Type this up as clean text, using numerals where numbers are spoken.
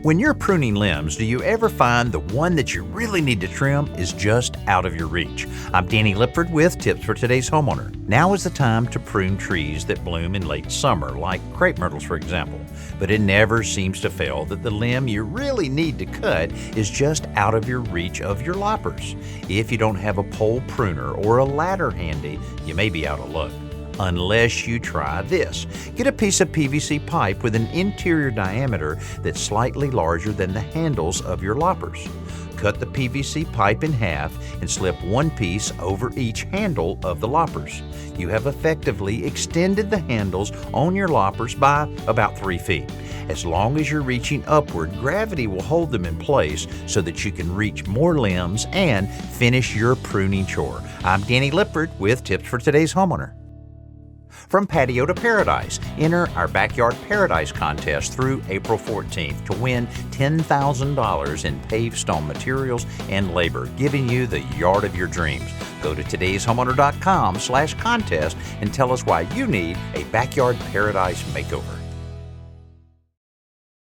When you're pruning limbs, do you ever find the one that you really need to trim is just out of your reach? I'm Danny Lipford with Tips for Today's Homeowner. Now is the time to prune trees that bloom in late summer, like crepe myrtles for example. But it never seems to fail that the limb you really need to cut is just out of your reach of your loppers. If you don't have a pole pruner or a ladder handy, you may be out of luck. Unless you try this. Get a piece of PVC pipe with an interior diameter that's slightly larger than the handles of your loppers. Cut the PVC pipe in half and slip one piece over each handle of the loppers. You have effectively extended the handles on your loppers by about 3 feet. As long as you're reaching upward, gravity will hold them in place so that you can reach more limbs and finish your pruning chore. I'm Danny Lipford with Tips for Today's Homeowner. From patio to paradise, enter our Backyard Paradise contest through April 14th to win $10,000 in paved stone materials and labor, giving you the yard of your dreams. Go to todayshomeowner.com/contest and tell us why you need a Backyard Paradise makeover.